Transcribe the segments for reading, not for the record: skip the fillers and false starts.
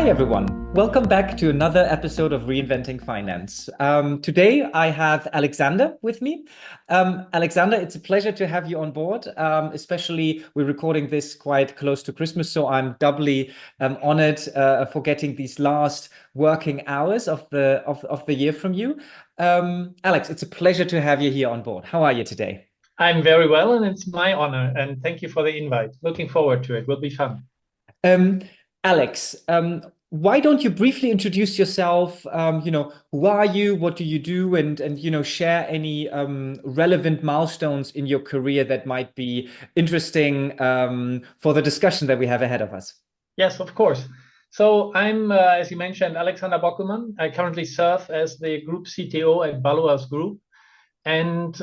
Hi, everyone. Welcome back to another episode of Reinventing Finance. Today, I have Alexander with me. Alexander, it's a pleasure to have you on board, especially we're recording this quite close to Christmas, so I'm doubly honored for getting these last working hours of the year from you. Alex, it's a pleasure to have you here on board. How are you today? I'm very well, and it's my honor. And thank you for the invite. Looking forward to it. Will be fun. Um, Alex, why don't you briefly introduce yourself? Who are you? What do you do? And share any relevant milestones in your career that might be interesting for the discussion that we have ahead of us. Yes, of course. So I'm, as you mentioned, Alexander Bockelmann. I currently serve as the group CTO at Baloise Group. And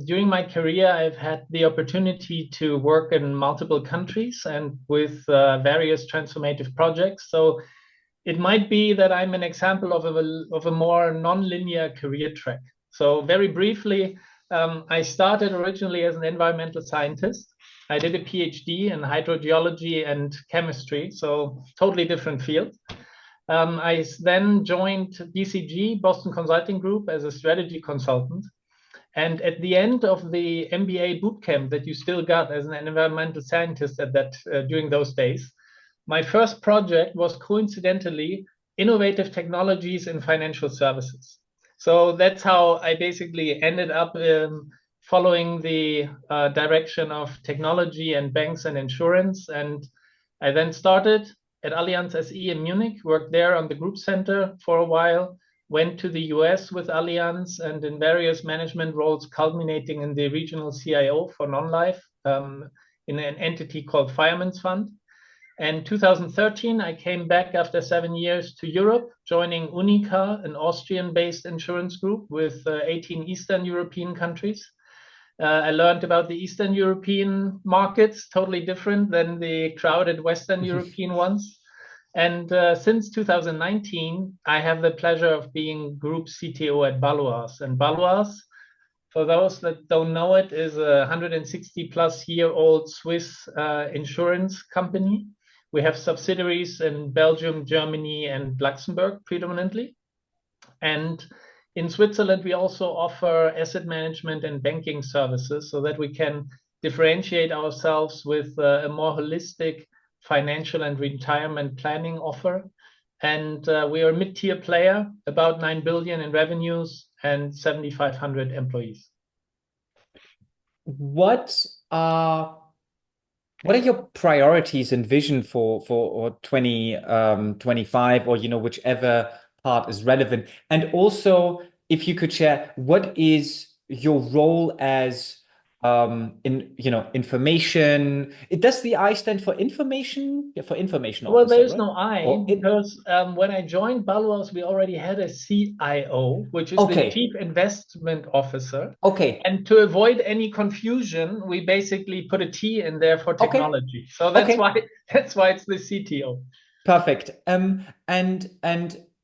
during my career, I've had the opportunity to work in multiple countries and with various transformative projects. So it might be that I'm an example of a more non-linear career track. So very briefly, I started originally as an environmental scientist. I did a PhD in hydrogeology and chemistry, so totally different field. I then joined BCG, Boston Consulting Group, as a strategy consultant. And at the end of the MBA bootcamp that you still got as an environmental scientist during those days, my first project was coincidentally innovative technologies in financial services. So that's how I basically ended up following the direction of technology and banks and insurance. And I then started at Allianz SE in Munich, worked there on the group center for a while, went to the US with Allianz and in various management roles, culminating in the regional CIO for non-life in an entity called Fireman's Fund. And 2013, I came back after 7 years to Europe, joining Unica, an Austrian-based insurance group with 18 Eastern European countries. I learned about the Eastern European markets, totally different than the crowded Western European ones. And since 2019, I have the pleasure of being group CTO at Baloise. And Baloise, for those that don't know it, is a 160 plus year old Swiss insurance company. We have subsidiaries in Belgium, Germany, and Luxembourg predominantly. And in Switzerland, we also offer asset management and banking services so that we can differentiate ourselves with a more holistic financial and retirement planning offer. And we are a mid-tier player, about 9 billion in revenues and 7,500 employees. What are your priorities and vision for 2025 or whichever part is relevant? And also, if you could share, what is your role as information? Does the I stand for information? Yeah, for information officer, Well, there's right? no I because when I joined Baloise, we already had a CIO, which is the Chief Investment Officer. Okay. And to avoid any confusion, we basically put a T in there for technology. So that's why it's the CTO. Perfect. And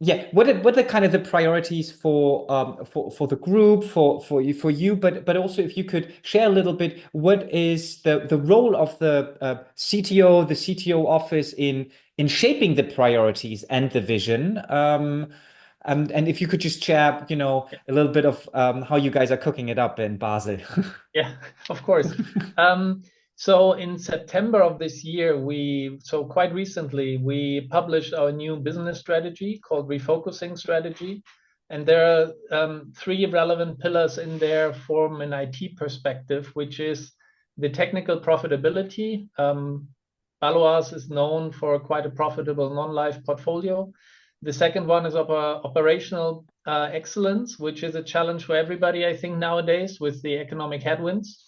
yeah, what are kind of the priorities for the group for you, but also if you could share a little bit, what is the role of the CTO office in shaping the priorities and the vision? And if you could just share, a little bit of how you guys are cooking it up in Basel. Yeah, of course. So in September of this year, quite recently, we published our new business strategy called Refocusing Strategy. And there are three relevant pillars in there from an IT perspective, which is the technical profitability. Baloise is known for quite a profitable non-life portfolio. The second one is operational excellence, which is a challenge for everybody, I think, nowadays with the economic headwinds.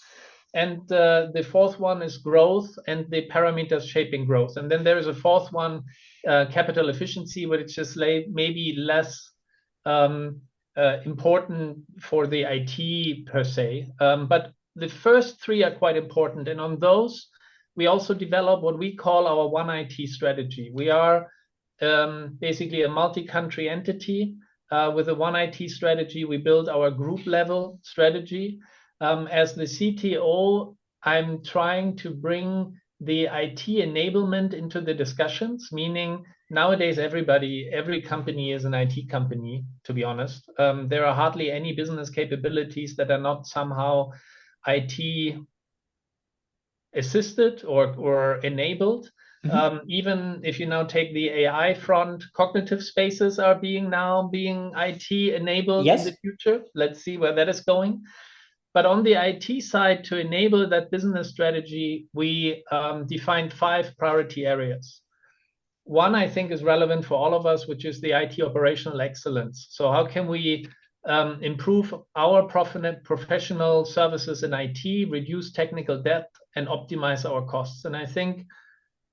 And the fourth one is growth and the parameters shaping growth. And then there is a fourth one, capital efficiency, which is maybe less important for the IT per se. But the first three are quite important. And on those, we also develop what we call our One IT strategy. We are basically a multi-country entity. With a One IT strategy, we build our group level strategy. As the CTO, I'm trying to bring the IT enablement into the discussions, meaning nowadays every company is an IT company, to be honest. There are hardly any business capabilities that are not somehow IT assisted or enabled. Even if you now take the AI front, cognitive spaces are being IT enabled in the future. Let's see where that is going. But on the IT side, to enable that business strategy, we defined 5 priority areas. One, I think, is relevant for all of us, which is the IT operational excellence. So how can we improve our professional services in IT, reduce technical debt, and optimize our costs? And I think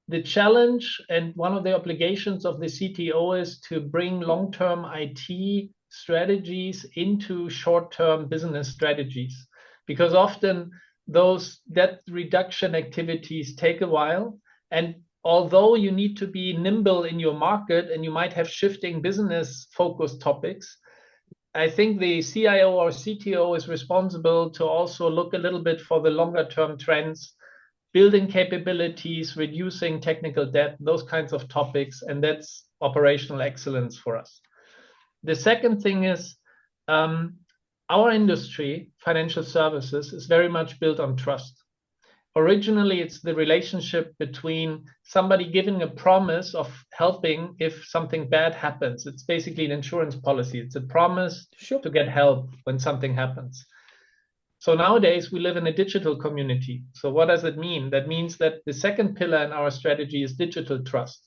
the challenge and one of the obligations of the CTO is to bring long-term IT strategies into short-term business strategies, because often those debt reduction activities take a while. And although you need to be nimble in your market and you might have shifting business focused topics, I think the CIO or CTO is responsible to also look a little bit for the longer term trends, building capabilities, reducing technical debt, those kinds of topics. And that's operational excellence for us. The second thing is our industry, financial services, is very much built on trust. Originally, it's the relationship between somebody giving a promise of helping if something bad happens. It's basically an insurance policy. It's a promise to get help when something happens. So nowadays, we live in a digital community. So what does it mean? That means that the second pillar in our strategy is digital trust.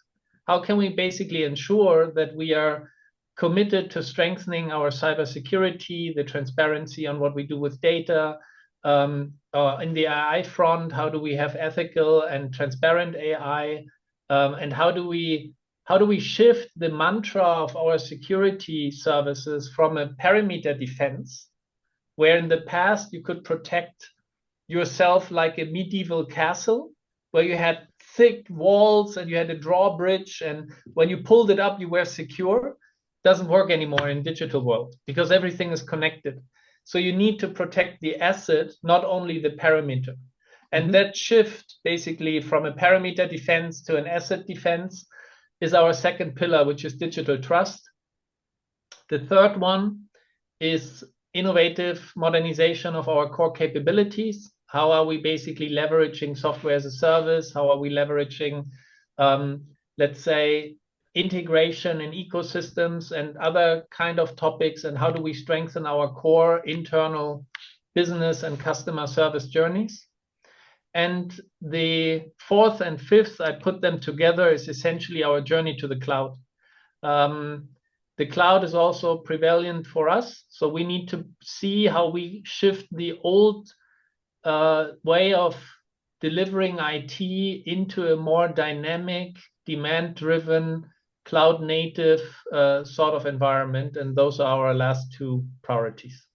How can we basically ensure that we are committed to strengthening our cybersecurity, the transparency on what we do with data? In the AI front, how do we have ethical and transparent AI? And how do we shift the mantra of our security services from a perimeter defense, where in the past you could protect yourself like a medieval castle, where you had thick walls and you had a drawbridge, and when you pulled it up, you were secure? Doesn't work anymore in digital world because everything is connected. So you need to protect the asset, not only the perimeter. And that shift basically from a perimeter defense to an asset defense is our second pillar, which is digital trust. The third one is innovative modernization of our core capabilities. How are we basically leveraging software as a service? How are we leveraging, let's say, integration in ecosystems and other kind of topics, and how do we strengthen our core internal business and customer service journeys? And the fourth and fifth, I put them together, is essentially our journey to the cloud. The cloud is also prevalent for us, so we need to see how we shift the old way of delivering IT into a more dynamic, demand-driven, cloud-native sort of environment, and those are our last 2 priorities.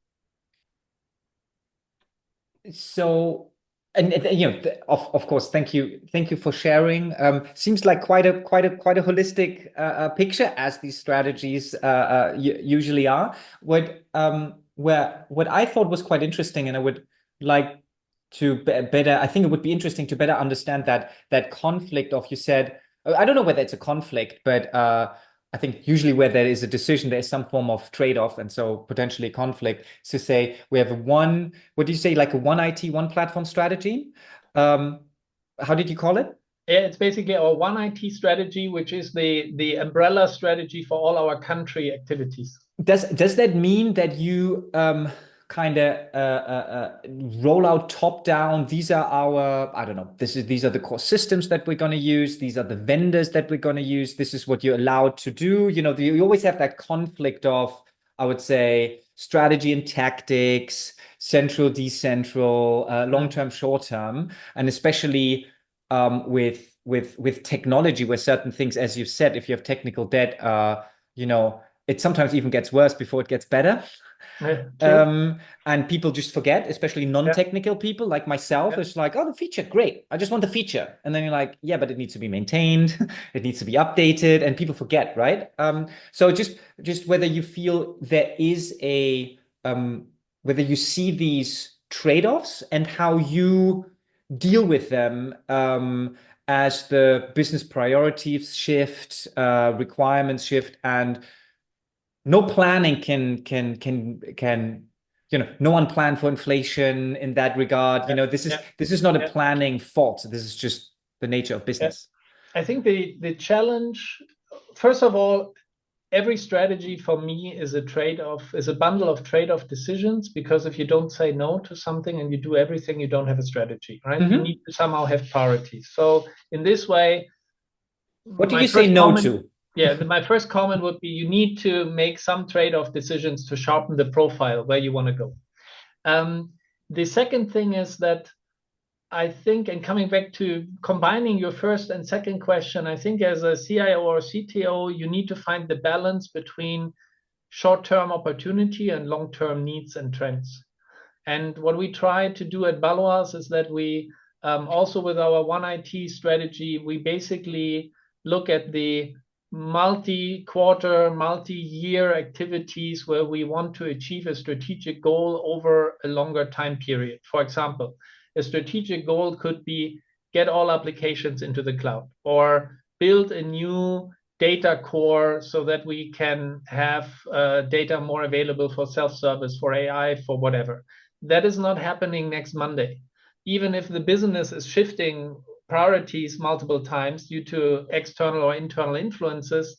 So, and you know, of course, thank you for sharing. Seems like quite a holistic picture, as these strategies usually are. What I thought was quite interesting, and I would like to better, I think it would be interesting to better understand that conflict of, you said, I don't know whether it's a conflict, but I think usually where there is a decision, there is some form of trade-off, and so potentially conflict. To say we have what do you say, like a one IT, one platform strategy? How did you call it? Yeah, it's basically our one IT strategy, which is the umbrella strategy for all our country activities. Does that mean that you kind of roll out top down? These are our, I don't know, these are the core systems that we're going to use. These are the vendors that we're going to use. This is what you're allowed to do. You know, you always have that conflict of, I would say, strategy and tactics, central, decentral, long-term, short-term, and especially with technology, where certain things, as you said, if you have technical debt, you know, it sometimes even gets worse before it gets better. And people just forget, especially non-technical people like myself. It's like, oh, the feature, great, I just want the feature. And then you're like, yeah, but it needs to be maintained, it needs to be updated, and people forget, right? So just whether you feel there is whether you see these trade-offs and how you deal with them, as the business priorities shift, requirements shift, and no planning can no one planned for inflation in that regard. This is not a planning fault. This is just the nature of business. I think the challenge, first of all, every strategy for me is a bundle of trade-off decisions, because if you don't say no to something and you do everything, you don't have a strategy, right? You need to somehow have priorities. So in this way, what do you say no to? Yeah, my first comment would be you need to make some trade-off decisions to sharpen the profile where you want to go. The second thing is that I think, and coming back to combining your first and second question, I think as a CIO or CTO, you need to find the balance between short-term opportunity and long-term needs and trends. And what we try to do at Baloise is that we also with our One IT strategy, we basically look at the multi-quarter, multi-year activities where we want to achieve a strategic goal over a longer time period. For example, a strategic goal could be get all applications into the cloud, or build a new data core so that we can have data more available for self-service, for AI, for whatever. That is not happening next Monday. Even if the business is shifting priorities multiple times due to external or internal influences,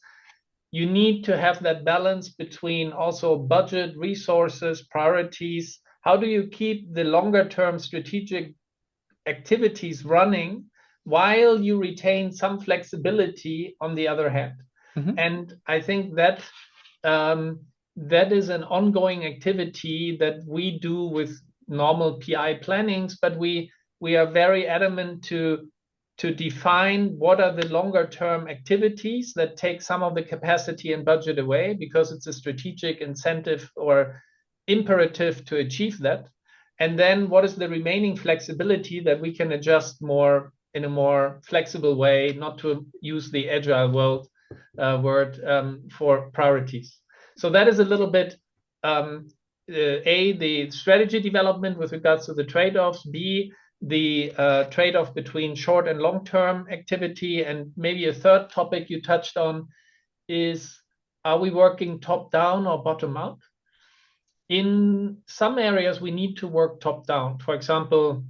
you need to have that balance between also budget, resources, priorities. How do you keep the longer term strategic activities running while you retain some flexibility on the other hand? And I think that that is an ongoing activity that we do with normal PI plannings, but we are very adamant to define what are the longer term activities that take some of the capacity and budget away, because it's a strategic incentive or imperative to achieve that. And then what is the remaining flexibility that we can adjust more in a more flexible way, not to use the agile word for priorities. So that is a little bit the strategy development with regards to the trade-offs, B, the trade-off between short and long-term activity, and maybe a third topic you touched on is, are we working top-down or bottom-up? In some areas, we need to work top-down. For example,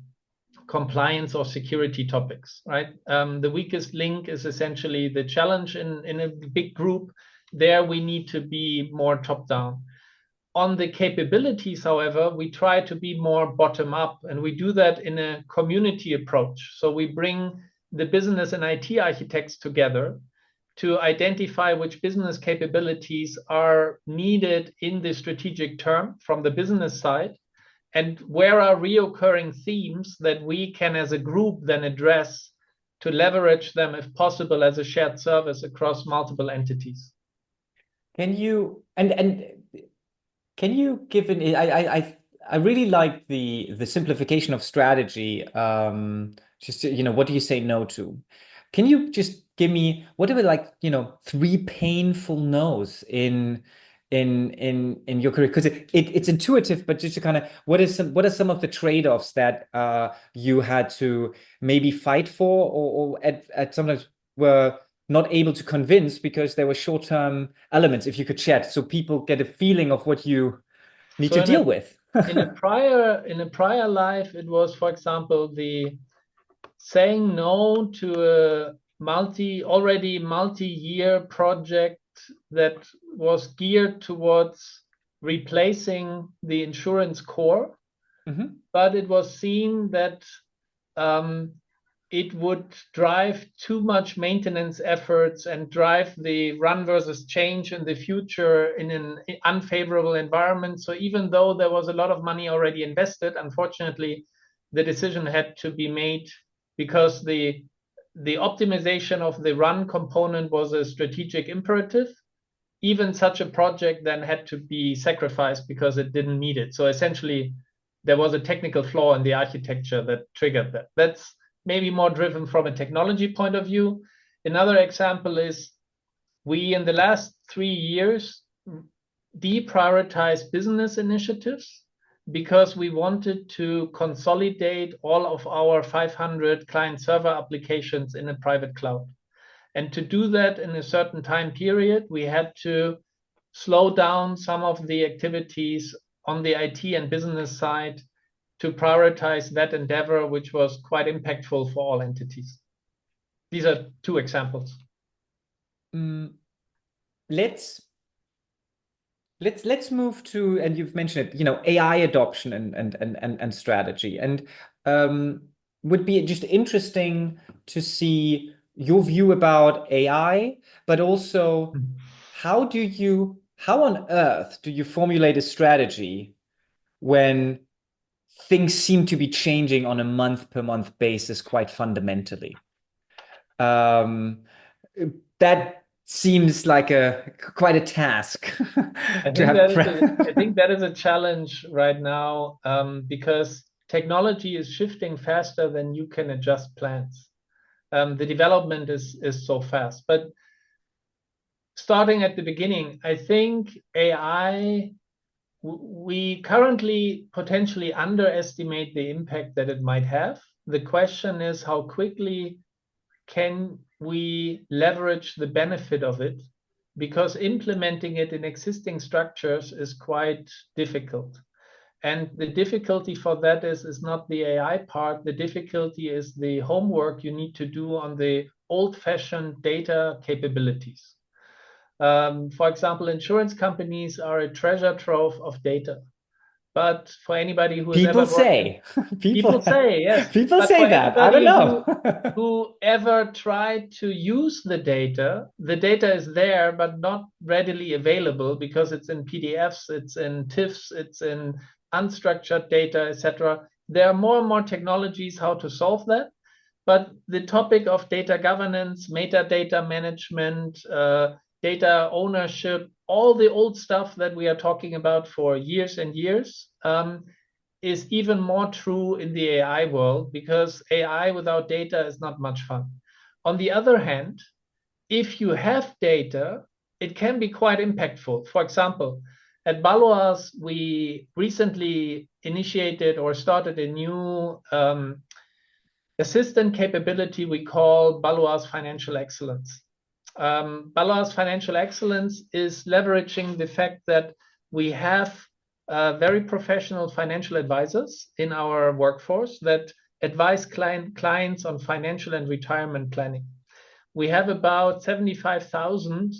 compliance or security topics, right? The weakest link is essentially the challenge in a big group. There we need to be more top-down. On the capabilities, however, we try to be more bottom-up, and we do that in a community approach. So we bring the business and IT architects together to identify which business capabilities are needed in the strategic term from the business side, and where are reoccurring themes that we can as a group then address to leverage them, if possible, as a shared service across multiple entities. Can you can you give an I really like the simplification of strategy. Just what do you say no to? Can you just give me what are 3 painful no's in your career? Because it's intuitive, but just to kind of what are some of the trade-offs that you had to maybe fight for, or at sometimes were not able to convince because there were short-term elements, if you could chat, so people get a feeling of what you need to deal with. in a prior life, it was, for example, the saying no to a already multi-year project that was geared towards replacing the insurance core, but it was seen that it would drive too much maintenance efforts and drive the run versus change in the future in an unfavorable environment. So even though there was a lot of money already invested, unfortunately, the decision had to be made because the optimization of the run component was a strategic imperative. Even such a project then had to be sacrificed because it didn't meet it. So essentially, there was a technical flaw in the architecture that triggered that. That's maybe more driven from a technology point of view. Another example is we, in the last 3 years, deprioritized business initiatives because we wanted to consolidate all of our 500 client server applications in a private cloud. And to do that in a certain time period, we had to slow down some of the activities on the IT and business side to prioritize that endeavor, which was quite impactful for all entities. These are two examples. Let's move to, and you've mentioned it, AI adoption and strategy, and would be just interesting to see your view about AI, but also how on earth do you formulate a strategy when things seem to be changing on a month-per-month basis quite fundamentally? That seems like quite a task I think that is a challenge right now, because technology is shifting faster than you can adjust plans. The development is so fast. But starting at the beginning, I think AI, we currently potentially underestimate the impact that it might have. The question is, how quickly can we leverage the benefit of it? Because implementing it in existing structures is quite difficult. And the difficulty for that is not the AI part. The difficulty is the homework you need to do on the old-fashioned data capabilities. For example, insurance companies are a treasure trove of data. But for anybody who has people say yes. People but say for that. I don't know. who ever tried to use the data is there, but not readily available because it's in PDFs, it's in TIFFs, it's in unstructured data, etc. There are more and more technologies how to solve that. But the topic of data governance, metadata management, data ownership, all the old stuff that we are talking about for years and years, is even more true in the AI world, because AI without data is not much fun. On the other hand, if you have data, it can be quite impactful. For example, at Baloise, we recently initiated or started a new assistant capability we call Baloise Financial Excellence. Baloise Financial Excellence is leveraging the fact that we have very professional financial advisors in our workforce that advise clients on financial and retirement planning. We have about 75,000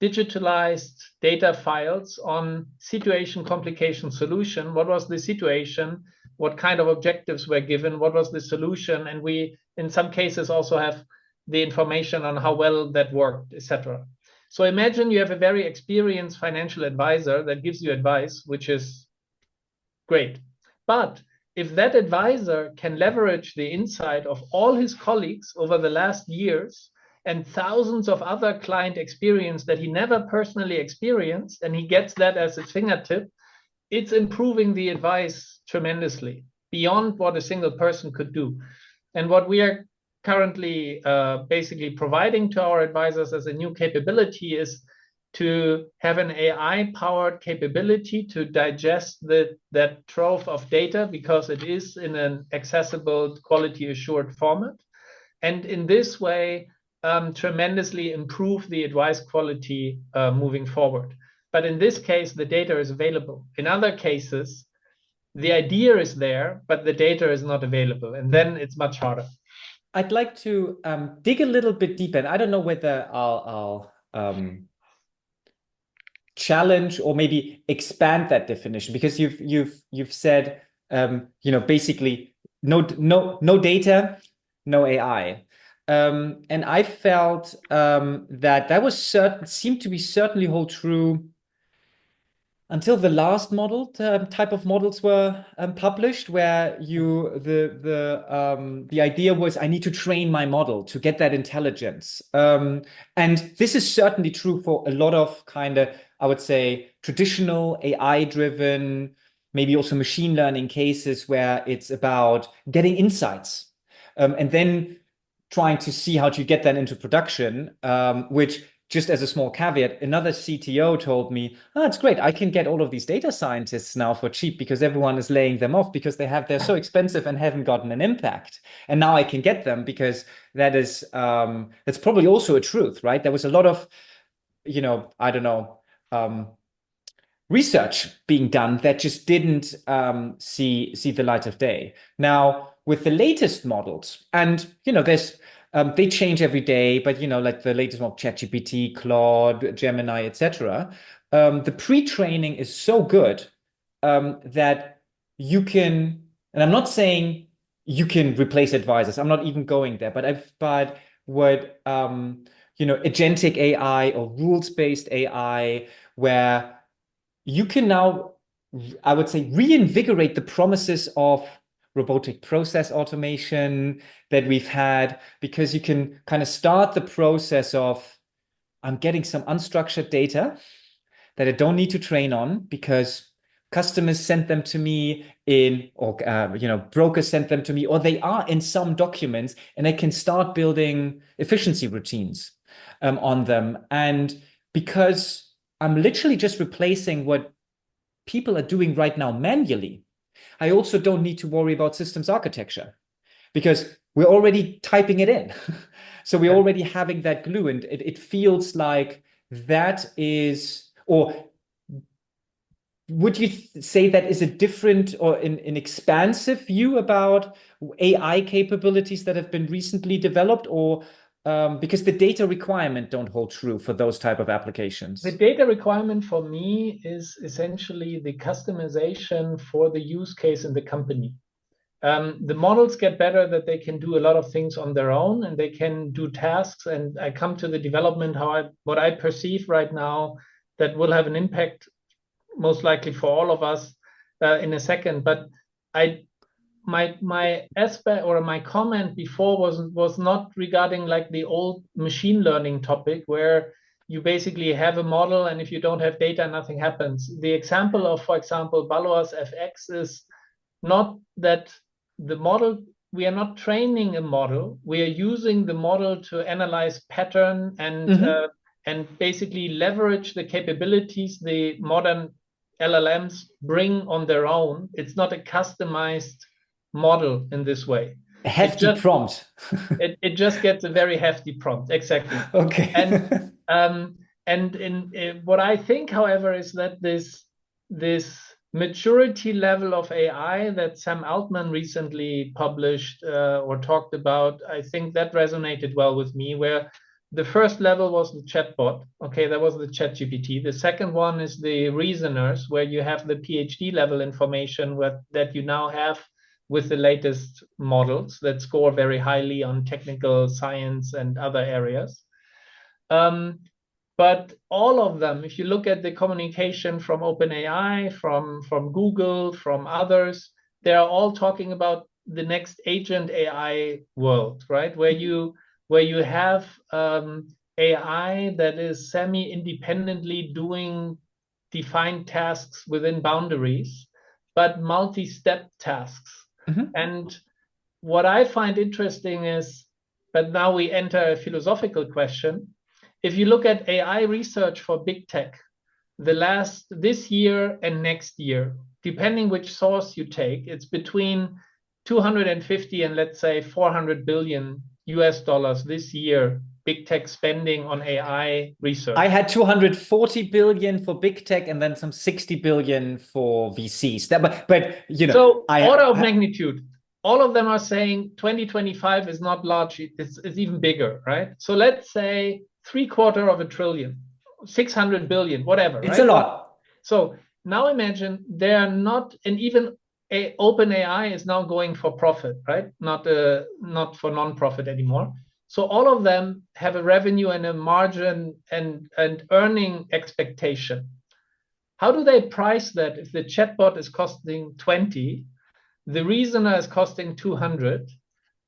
digitalized data files on situation, complication, solution. What was the situation? What kind of objectives were given? What was the solution? And we, in some cases, also have the information on how well that worked, etc. So imagine you have a very experienced financial advisor that gives you advice, which is great. But if that advisor can leverage the insight of all his colleagues over the last years and thousands of other client experience that he never personally experienced, and he gets that as his fingertip, it's improving the advice tremendously beyond what a single person could do. And what we are currently basically providing to our advisors as a new capability is to have an AI-powered capability to digest that trove of data, because it is in an accessible, quality-assured format. And in this way, tremendously improve the advice quality moving forward. But in this case, the data is available. In other cases, the idea is there, but the data is not available. And then it's much harder. I'd like to dig a little bit deeper. And I don't know whether I'll challenge or maybe expand that definition, because you've said basically no data, no AI. And I felt that was seemed to be certainly hold true until the last model type of models were published, where the idea was, I need to train my model to get that intelligence. And this is certainly true for a lot of I would say, traditional AI-driven, maybe also machine learning cases, where it's about getting insights and then trying to see how to get that into production, which just as a small caveat, another CTO told me, oh, it's great. I can get all of these data scientists now for cheap because everyone is laying them off because they're so expensive and haven't gotten an impact. And now I can get them because that's probably also a truth, right? There was a lot of, I don't know, research being done that just didn't see the light of day. Now, with the latest models, and there's they change every day, but like the latest model, ChatGPT, Claude, Gemini, etc. The pre-training is so good that you can, and I'm not saying you can replace advisors. I'm not even going there, but what agentic AI or rules-based AI, where you can now, I would say, reinvigorate the promises of robotic process automation that we've had, because you can kind of start the process of, I'm getting some unstructured data that I don't need to train on because customers sent them to me or brokers sent them to me, or they are in some documents, and I can start building efficiency routines on them. And because I'm literally just replacing what people are doing right now manually, I also don't need to worry about systems architecture because we're already typing it in. So we're already having that glue, and it feels like that is, or would you say that is a different or an expansive view about AI capabilities that have been recently developed, or because the data requirement don't hold true for those type of applications? The data requirement for me is essentially the customization for the use case in the company. The models get better that they can do a lot of things on their own, and they can do tasks. And I come to the development, what I perceive right now that will have an impact most likely for all of us in a second. But my aspect or my comment before was not regarding like the old machine learning topic where you basically have a model, and if you don't have data, nothing happens. The example of, for example, Baloise FX is not that the model, we are not training a model, we are using the model to analyze pattern and basically leverage the capabilities the modern LLMs bring on their own. It's not a customized model in this way. A hefty prompt. it just gets a very hefty prompt, exactly. Okay. And what I think, however, is that this maturity level of AI that Sam Altman recently published or talked about, I think that resonated well with me, where the first level was the chatbot. Okay, that was the ChatGPT. The second one is the reasoners, where you have the PhD level information that you now have with the latest models that score very highly on technical science and other areas. But all of them, if you look at the communication from OpenAI, from Google, from others, they are all talking about the next agent AI world, right? Where you have AI that is semi-independently doing defined tasks within boundaries, but multi-step tasks. And what I find interesting is, but now we enter a philosophical question. If you look at AI research for big tech, this year and next year, depending which source you take, it's between 250 and let's say 400 billion US dollars this year, big tech spending on AI research. I had 240 billion for big tech and then some 60 billion for VCs. But so order of magnitude, all of them are saying 2025 is not large, it's even bigger, right? So let's say 750 billion, 600 billion, whatever. It's right? A lot. So now imagine they are not, and even OpenAI is now going for profit, right? Not for non-profit anymore. So all of them have a revenue and a margin and earning expectation. How do they price that if the chatbot is costing 20, the reasoner is costing 200?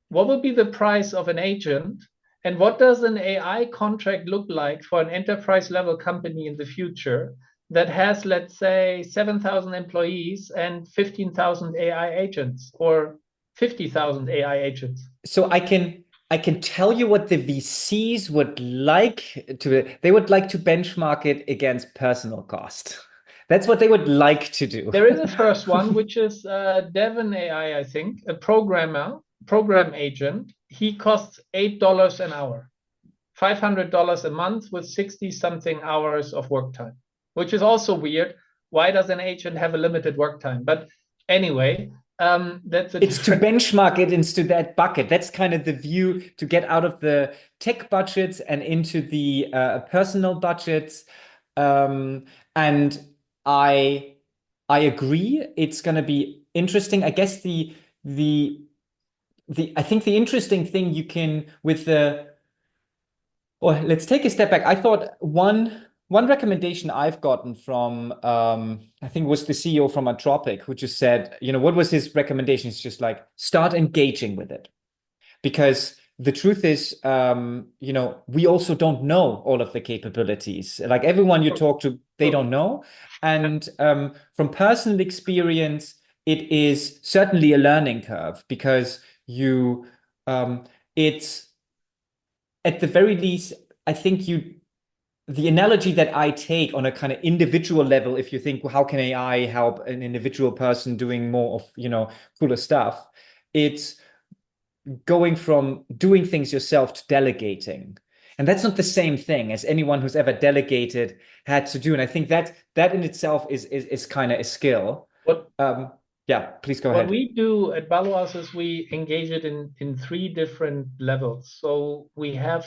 What would be the price of an agent? And what does an AI contract look like for an enterprise level company in the future that has, let's say, 7,000 employees and 15,000 AI agents or 50,000 AI agents? So I can I can tell you what the VCs would like to, they would like to benchmark it against personal cost. That's what they would like to do. There is a first one, which is Devon AI, I think, a program agent. He costs $8 an hour, $500 a month with 60 something hours of work time, which is also weird. Why does an agent have a limited work time? But anyway, that's a It's to benchmark it into that bucket. That's kind of the view to get out of the tech budgets and into the personal budgets. And I agree. It's going to be interesting. I guess I think the interesting thing you can with the well, let's take a step back. I thought one recommendation I've gotten from I think it was the CEO from Anthropic who just said, what was his recommendation? It's just like start engaging with it. Because the truth is, we also don't know all of the capabilities. Like everyone you talk to, they don't know. And from personal experience, it is certainly a learning curve because it's at the very least, I think the analogy that I take on a kind of individual level, if you think, well, how can AI help an individual person doing more of, cooler stuff? It's going from doing things yourself to delegating. And that's not the same thing as anyone who's ever delegated had to do. And I think that in itself is kind of a skill. Yeah, please go ahead. What we do at Baloise is we engage it in three different levels. So we have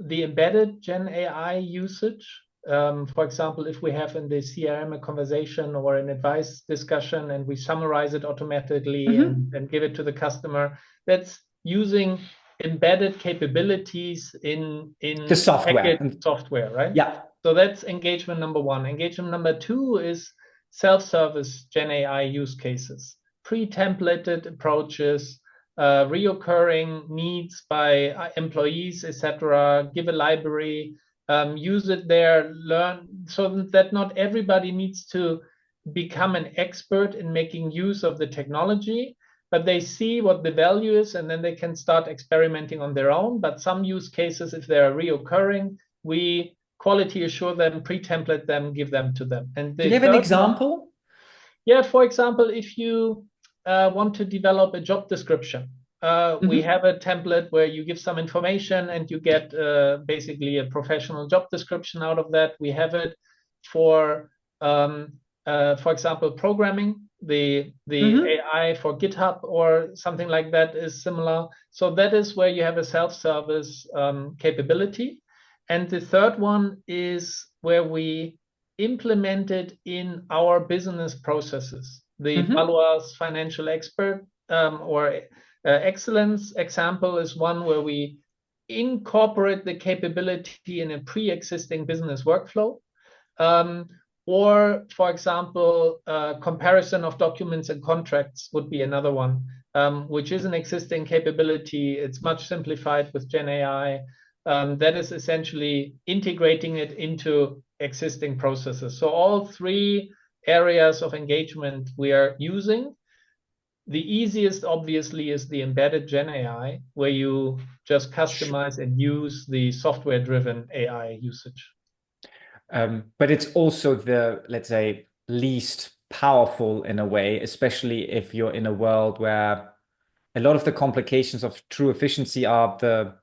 the embedded Gen AI usage. For example, if we have in the CRM a conversation or an advice discussion and we summarize it automatically and give it to the customer, that's using embedded capabilities in the software, right? Yeah. So that's engagement number one. Engagement number two is self-service Gen AI use cases, pre-templated approaches, reoccurring needs by employees, etc. Give a library, use it there, learn, so that not everybody needs to become an expert in making use of the technology, but they see what the value is and then they can start experimenting on their own. But some use cases, if they are reoccurring, we quality assure them, pre-template them, give them to them. And do you have an example? Yeah, for example, if you want to develop a job description, we have a template where you give some information and you get basically a professional job description out of that. We have it for example, programming. The AI for GitHub or something like that is similar. So that is where you have a self-service capability. And the third one is where we implement it in our business processes. The Baloise Financial Expert or Excellence example is one where we incorporate the capability in a pre-existing business workflow. Or, for example, comparison of documents and contracts would be another one, which is an existing capability. It's much simplified with Gen AI. That is essentially integrating it into existing processes. So all three areas of engagement we are using. The easiest, obviously, is the embedded Gen AI, where you just customize and use the software-driven AI usage. But it's also the, let's say, least powerful in a way, especially if you're in a world where a lot of the complications of true efficiency are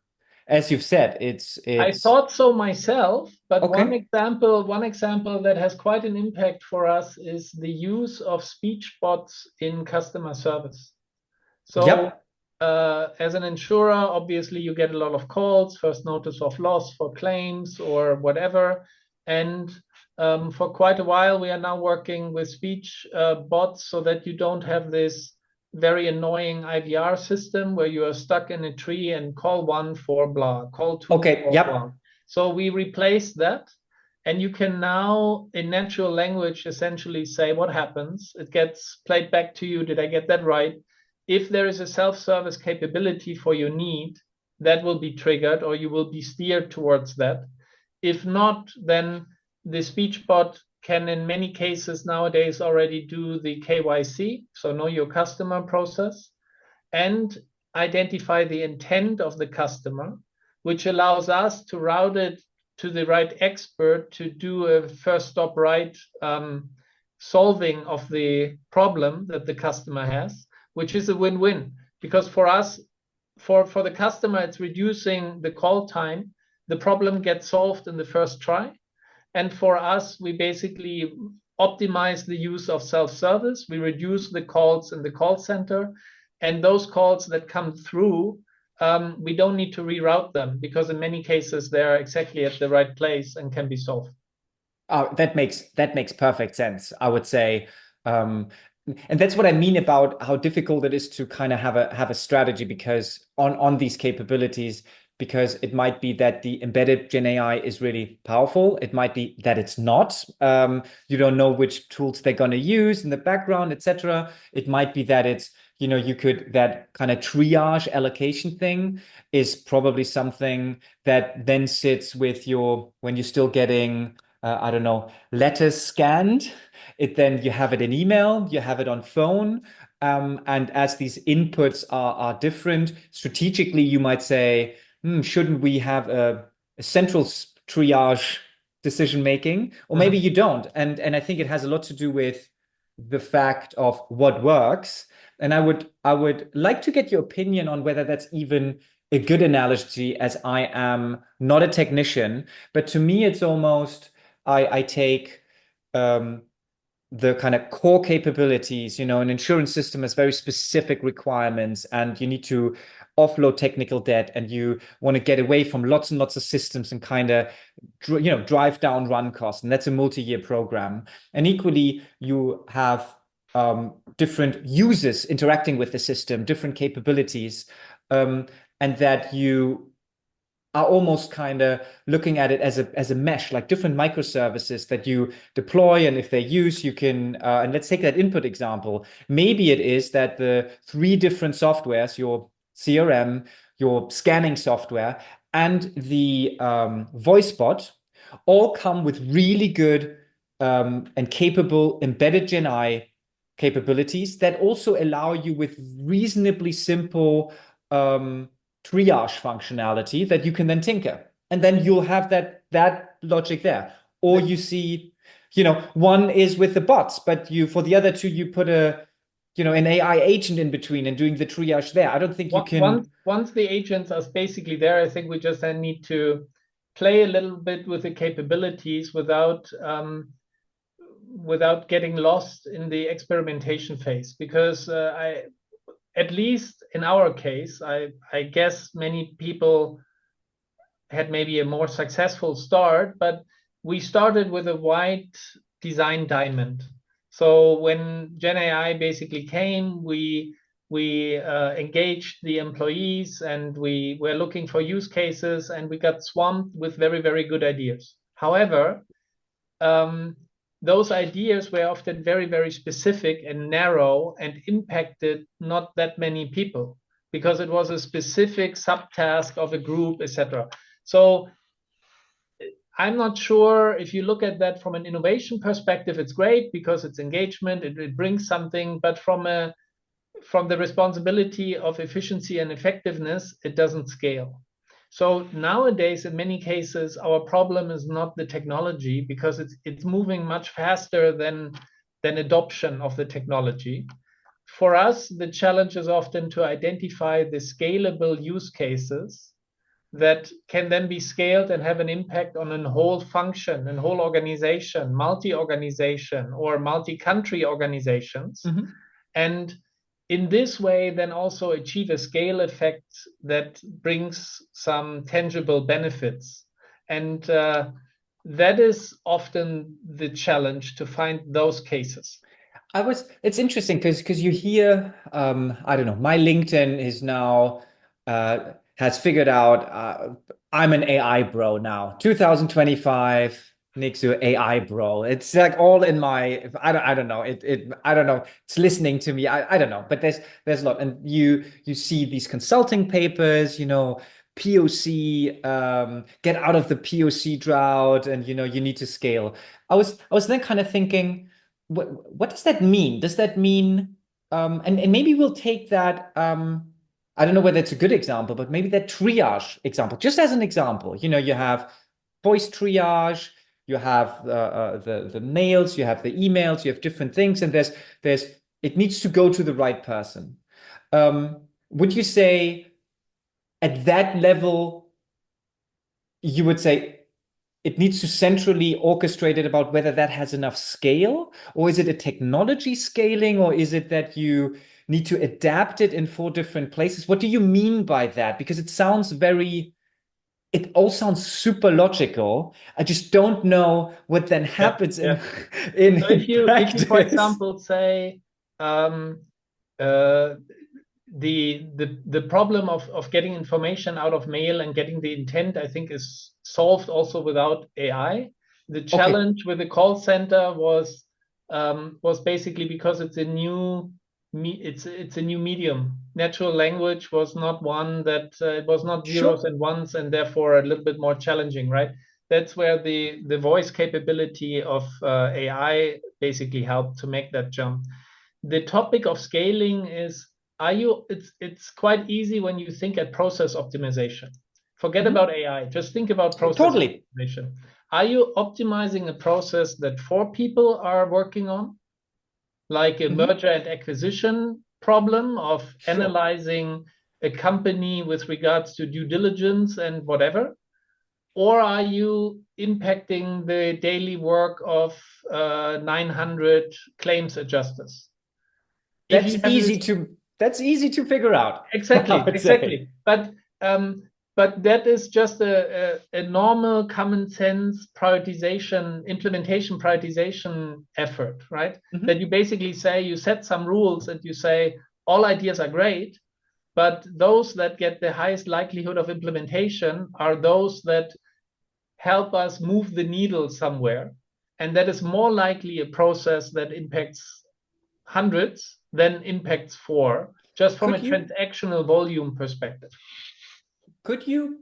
as you've said, it's. I thought so myself, but okay. One example that has quite an impact for us is the use of speech bots in customer service. So as an insurer, obviously you get a lot of calls, first notice of loss for claims or whatever. And for quite a while, we are now working with speech bots so that you don't have this very annoying IVR system where you are stuck in a tree and call one for blah, call two for blah. So we replace that. And you can now, in natural language, essentially say what happens. It gets played back to you. Did I get that right? If there is a self-service capability for your need, that will be triggered or you will be steered towards that. If not, then the speech bot can, in many cases nowadays, already do the KYC, so know your customer process. And identify the intent of the customer, which allows us to route it to the right expert to do a first stop right solving of the problem that the customer has, which is a win-win. Because for us, for the customer, it's reducing the call time. The problem gets solved in the first try. And for us, we basically optimize the use of self-service. We reduce the calls in the call center. And those calls that come through, we don't need to reroute them because in many cases, they're exactly at the right place and can be solved. Oh, that makes perfect sense, I would say. And that's what I mean about how difficult it is to kind of have a strategy because on these capabilities, because it might be that the embedded Gen AI is really powerful. It might be that it's not. You don't know which tools they're going to use in the background, etc. It might be that it's, that kind of triage allocation thing is probably something that then sits with when you're still getting, I don't know, letters scanned. Then you have it in email, you have it on phone. And as these inputs are different, strategically, you might say, shouldn't we have a central triage decision making? Or maybe you don't. And I think it has a lot to do with the fact of what works. And I would like to get your opinion on whether that's even a good analogy, as I am not a technician, but to me, it's almost I take the kind of core capabilities. An insurance system has very specific requirements, and you need to offload technical debt, and you want to get away from lots and lots of systems and kind of drive down run costs, and that's a multi-year program. And equally, you have different users interacting with the system, different capabilities, and that you are almost kind of looking at it as a mesh, like different microservices that you deploy, and if they use, you can. And let's take that input example. Maybe it is that the 3 different softwares, your CRM, your scanning software, and the voice bot, all come with really good and capable embedded Gen AI capabilities that also allow you with reasonably simple triage functionality that you can then tinker, and then you'll have that logic there. Or you see, one is with the bots, but for the other 2 you put an AI agent in between and doing the triage there. I don't think you can. Once the agents are basically there, I think we just then need to play a little bit with the capabilities without getting lost in the experimentation phase, because at least in our case, I guess many people had maybe a more successful start, but we started with a wide design diamond. So when Gen AI basically came, we engaged the employees, and we were looking for use cases, and we got swamped with very, very good ideas. However, those ideas were often very, very specific and narrow and impacted not that many people because it was a specific subtask of a group, etc. So I'm not sure if you look at that from an innovation perspective, it's great because it's engagement, it brings something, but from the responsibility of efficiency and effectiveness, it doesn't scale. So nowadays, in many cases, our problem is not the technology because it's moving much faster than adoption of the technology. For us, the challenge is often to identify the scalable use cases that can then be scaled and have an impact on a whole function, a whole organization, multi-organization, or multi-country organizations. And in this way, then also achieve a scale effect that brings some tangible benefits. And that is often the challenge, to find those cases. It's interesting because you hear, I don't know, my LinkedIn is now, has figured out, I'm an AI bro now, 2025. Nick Sühr, AI bro. It's like all in my. I don't know. I don't know. It's listening to me. I don't know. But there's a lot, and you see these consulting papers. POC. Get out of the POC drought, and you need to scale. I was then kind of thinking, what does that mean? Does that mean? And maybe we'll take that I don't know whether it's a good example, but maybe that triage example, just as an example, you have voice triage, you have the mails, you have the emails, you have different things, and there's it needs to go to the right person. Would you say at that level, you would say it needs to centrally orchestrate it about whether that has enough scale, or is it a technology scaling, or is it that you need to adapt it in 4 different places? What do you mean by that? Because it all sounds super logical. I just don't know what then happens Yeah. in, So in if you, for practice. example, say um, uh, the problem of getting information out of mail and getting the intent, I think, is solved also without AI. The Okay, challenge with the call center was basically because it's a new it's a new medium. Natural language was not one that it was not zeros sure. and ones, and therefore a little bit more challenging, right? That's where the voice capability of AI basically helped to make that jump. The topic of scaling is, it's quite easy when you think at process optimization. Forget Mhm. about AI, just think about process Totally. optimization. Are you optimizing a process that 4 people are working on, like a Mhm. merger and acquisition problem of Sure. analyzing a company with regards to due diligence and whatever? Or are you impacting the daily work of 900 claims adjusters? If That's you have easy this, to that's easy to figure out, I exactly, would say. exactly. But that is just a normal common sense prioritization, implementation prioritization effort, right? That Mhm. you basically say, you set some rules and you say all ideas are great, but those that get the highest likelihood of implementation are those that help us move the needle somewhere. And that is more likely a process that impacts hundreds than impacts 4, just from a Could you transactional volume perspective. could you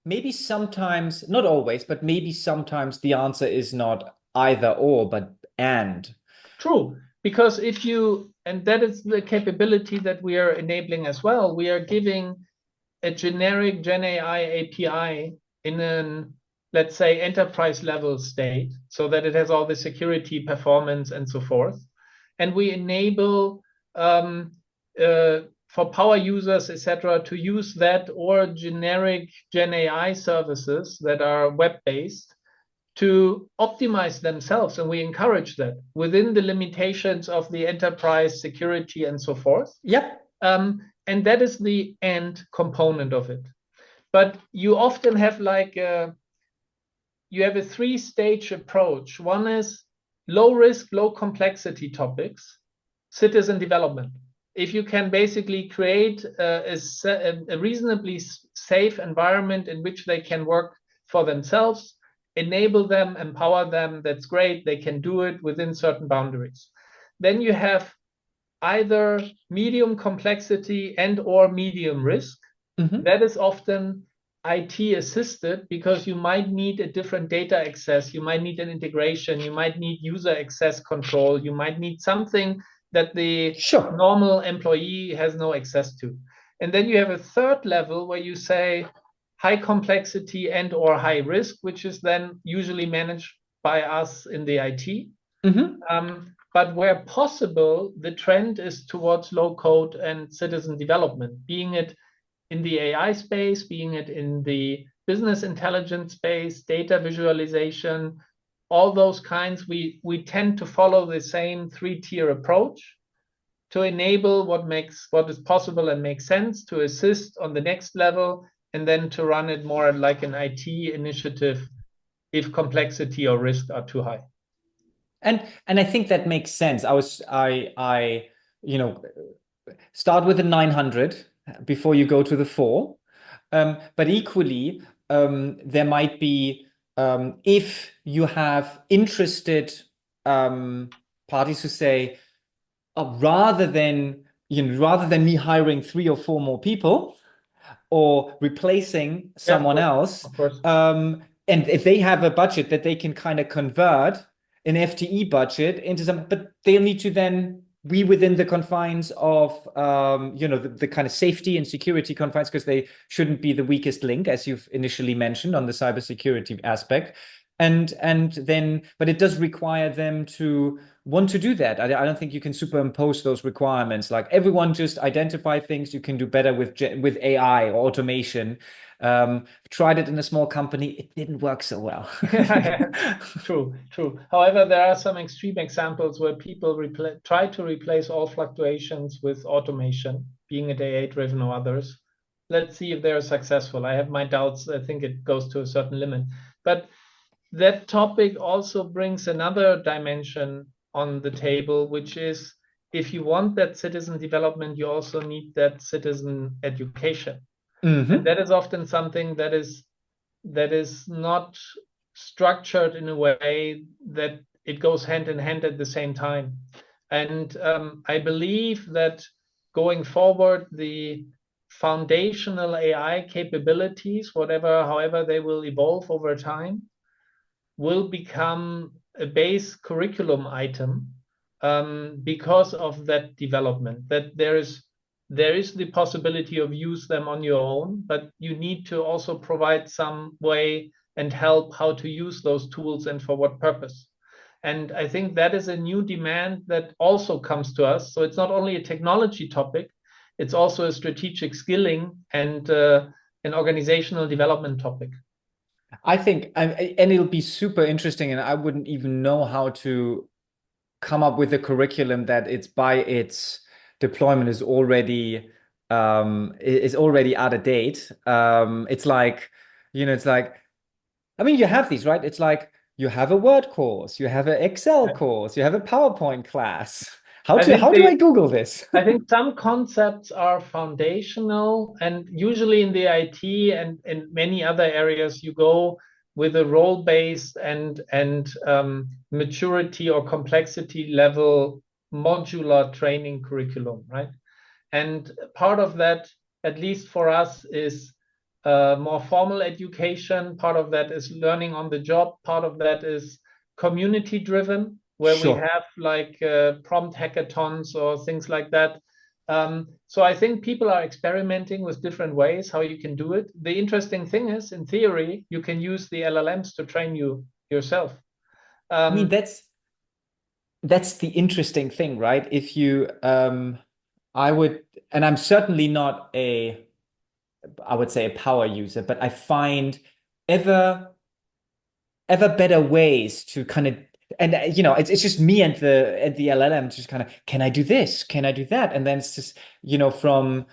maybe sometimes, not always, but maybe sometimes the answer is not either or, but and. True, because if you, and that is the capability that we are enabling as well, we are giving a generic Gen AI API in an, let's say, enterprise level state, so that it has all the security, performance, and so forth. And we enable for power users, etc., to use that or generic Gen AI services that are web-based to optimize themselves. And we encourage that within the limitations of the enterprise security and so forth. Yep. And that is the end component of it. But you often have you have a 3-stage approach. One is low risk, low complexity topics, citizen development. If you can basically create a reasonably safe environment in which they can work for themselves, enable them, empower them, that's great. They can do it within certain boundaries. Then you have either medium complexity and or medium risk. Mhm. That is often IT assisted because you might need a different data access, you might need an integration, you might need user access control, you might need something that the Sure. normal employee has no access to. And then you have a third level where you say high complexity and or high risk, which is then usually managed by us in the IT. Mhm. But where possible, the trend is towards low code and citizen development, being it in the AI space, being it in the business intelligence space, data visualization, all those kinds. We tend to follow the same 3-tier approach to enable what is possible and makes sense, to assist on the next level, and then to run it more like an IT initiative if complexity or risk are too high. And I think that makes sense. I you know start with the 900 before you go to the 4. But equally, there might be, if you have interested parties who say, rather than me hiring 3 or 4 more people or replacing Yeah, of someone course, else, of course. and if they have a budget that they can kind of convert an FTE budget into some, but they'll need to then be within the confines of the kind of safety and security confines, because they shouldn't be the weakest link, as you've initially mentioned on the cybersecurity aspect. And then, but it does require them to want to do that. I don't think you can superimpose those requirements. Like everyone just identify things you can do better with AI or automation. Tried it in a small company, it didn't work so well. True, true. However, there are some extreme examples where people try to replace all fluctuations with automation, being it AI-driven or others. Let's see if they're successful. I have my doubts. I think it goes to a certain limit. But that topic also brings another dimension on the table, which is if you want that citizen development, you also need that citizen education. And that is often something that is not structured in a way that it goes hand in hand at the same time. And I believe that going forward, the foundational AI capabilities, however they will evolve over time, will become a base curriculum item because of that development, that there is the possibility of use them on your own, but you need to also provide some way and help how to use those tools and for what purpose. And I think that is a new demand that also comes to us. So it's not only a technology topic, it's also a strategic skilling and an organizational development topic. I think, and it'll be super interesting, and I wouldn't even know how to come up with a curriculum that it's by its deployment is already out of date. It's like, I mean, you have these, right? It's like you have a Word course, you have an Excel course, you have a PowerPoint class. How do I Google this? I think some concepts are foundational, and usually in the IT and in many other areas, you go with a role-based and maturity or complexity level modular training curriculum, right? And part of that, at least for us, is more formal education. Part of that is learning on the job. Part of that is community driven, where we have like prompt hackathons or things like that. So I think people are experimenting with different ways how you can do it. The interesting thing is, in theory, you can use the LLMs to train you yourself. I mean, that's the interesting thing, right? If you, I would, and I'm certainly not I would say a power user, but I find ever better ways to kind of, and it's just me and the LLM just kind of, can I do this? Can I do that? And then it's just, from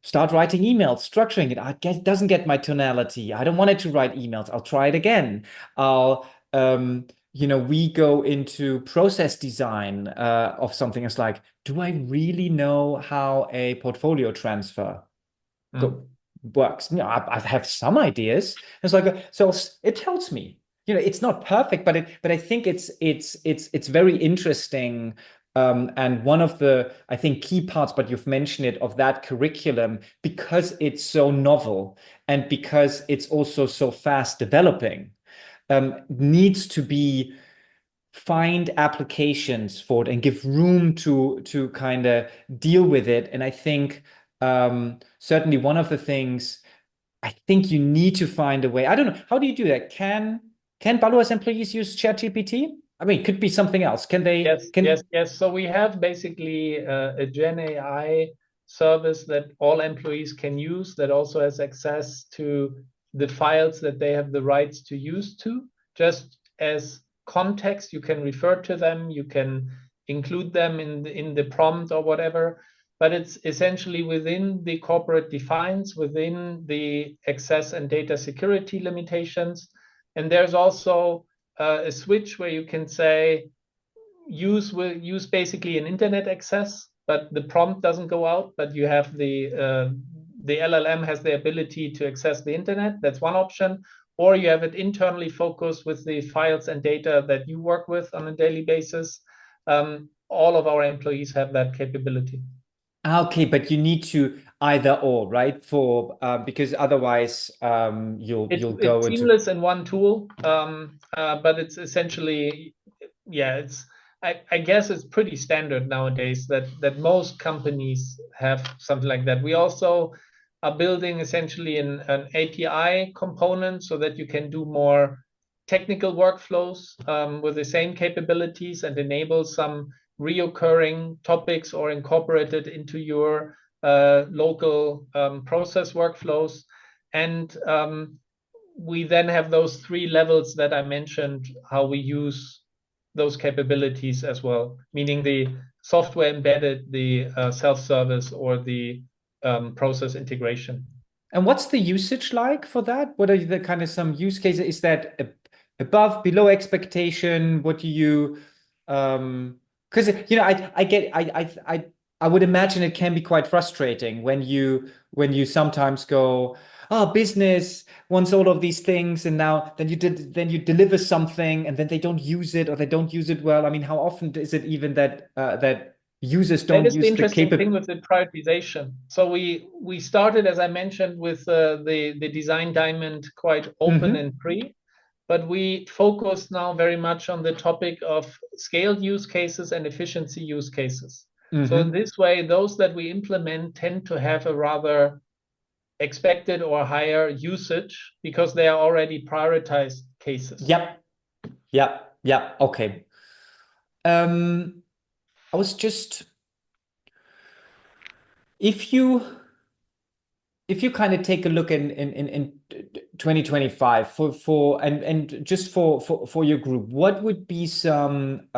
start writing emails, structuring it. It doesn't get my tonality. I don't want it to write emails. I'll try it again. We go into process design of something. It's like, do I really know how a portfolio transfer works? I have some ideas. It's like, so it tells me, it's not perfect, but I think it's very interesting. And one of the, I think, key parts, but you've mentioned it, of that curriculum, because it's so novel and because it's also so fast developing, needs to be find applications for it and give room to kind of deal with it. And I think certainly one of the things, I think you need to find a way. I don't know. How do you do that? Can Baloise employees use ChatGPT? I mean, it could be something else. Can they? Yes. So we have basically a Gen AI service that all employees can use, that also has access to the files that they have the rights to use to. Just as context, you can refer to them, you can include them in the prompt or whatever. But it's essentially within the corporate defines, within the access and data security limitations. And there's also a switch where you can say use basically an internet access, but the prompt doesn't go out, but you have the LLM has the ability to access the internet. That's one option. Or you have it internally focused with the files and data that you work with on a daily basis. All of our employees have that capability. Okay, but you need to either or, right? Because otherwise you'll go it's seamless in one tool, but it's essentially, it's I guess it's pretty standard nowadays that most companies have something like that. We also are building essentially an API component so that you can do more technical workflows with the same capabilities and enable some reoccurring topics or incorporate it into your local process workflows. And we then have those 3 levels that I mentioned, how we use those capabilities as well, meaning the software embedded, the self-service, or the process integration. And what's the usage like for that? What are the kind of some use cases? Is that above, below expectation? What do you, because I would imagine it can be quite frustrating when you sometimes go, oh, business wants all of these things, and now then you deliver something, and then they don't use it, or they don't use it well. I mean, how often is it even that users don't That is the use the interesting thing capability? with the prioritization. So we started, as I mentioned, with the design diamond quite open and free, but we focus now very much on the topic of scaled use cases and efficiency use cases. So in this way, those that we implement tend to have a rather expected or higher usage because they are already prioritized cases. Yep. Okay. I was just, if you kind of take a look in 2025 and just for your group, what would be some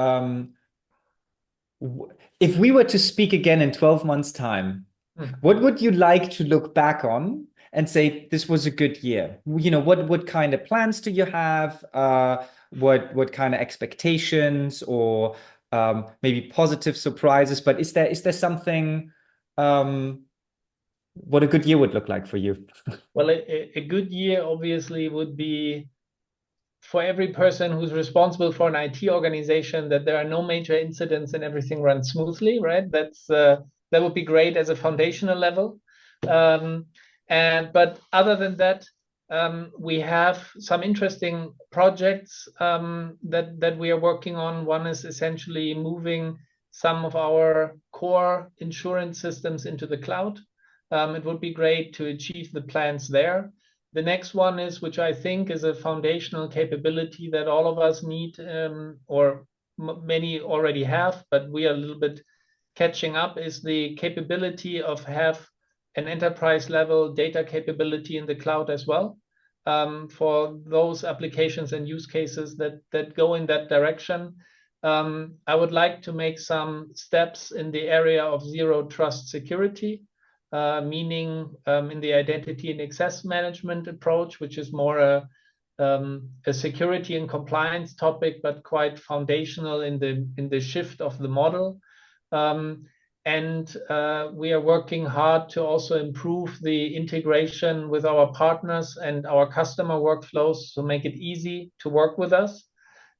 if we were to speak again in 12 months time, what would you like to look back on and say this was a good year? What kind of plans do you have? What kind of expectations, or maybe positive surprises? But is there something, what a good year would look like for you? Well, a good year obviously would be for every person who's responsible for an IT organization, that there are no major incidents and everything runs smoothly, right? That would be great as a foundational level. But other than that, we have some interesting projects that we are working on. One is essentially moving some of our core insurance systems into the cloud. It would be great to achieve the plans there. The next one is, which I think is a foundational capability that all of us need, or many already have, but we are a little bit catching up, is the capability of have an enterprise level data capability in the cloud as well, for those applications and use cases that go in that direction. I would like to make some steps in the area of zero trust security, meaning in the identity and access management approach, which is more a security and compliance topic, but quite foundational in the shift of the model. And we are working hard to also improve the integration with our partners and our customer workflows to make it easy to work with us.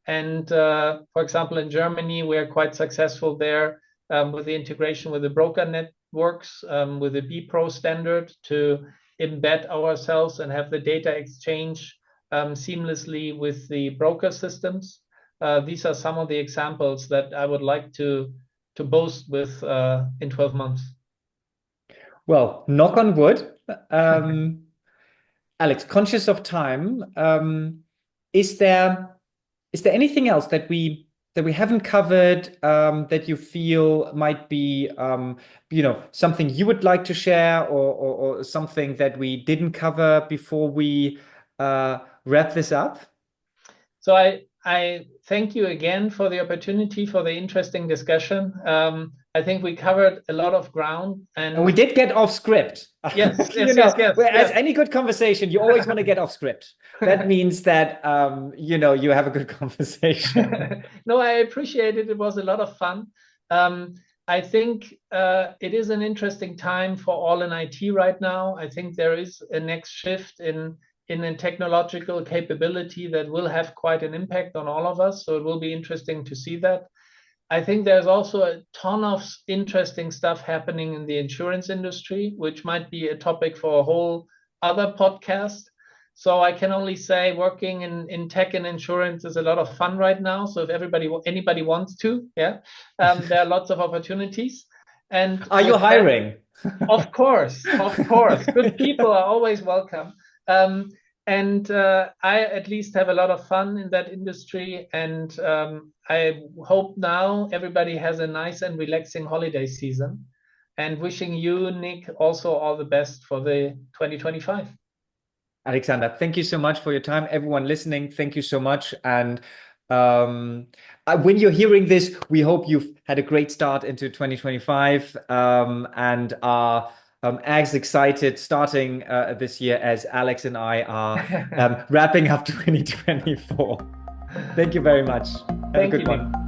And for example, in Germany, we are quite successful there with the integration with the broker networks, with the BPro standard, to embed ourselves and have the data exchange seamlessly with the broker systems. These are some of the examples that I would like to boast with in 12 months. Well, knock on wood. Alex, conscious of time, is there anything else that we haven't covered, that you feel might be something you would like to share, or something that we didn't cover before we wrap this up? So I thank you again for the opportunity, for the interesting discussion. I think we covered a lot of ground, and we did get off script. Yes, As any good conversation, you always want to get off script. That means that you have a good conversation. No, I appreciate it. It was a lot of fun. I think it is an interesting time for all in IT right now. I think there is a next shift in a technological capability that will have quite an impact on all of us. So it will be interesting to see that. I think there's also a ton of interesting stuff happening in the insurance industry, which might be a topic for a whole other podcast. So I can only say working in tech and insurance is a lot of fun right now. So if anybody wants to, there are lots of opportunities. And are you hiring? Of course, good people are always welcome. And I at least have a lot of fun in that industry. And I hope now everybody has a nice and relaxing holiday season. And wishing you, Nick, also all the best for the 2025. Alexander, thank you so much for your time. Everyone listening, thank you so much. And when you're hearing this, we hope you've had a great start into 2025 and are as excited starting this year as Alex and I are wrapping up 2024. Thank you very much. Have a good one.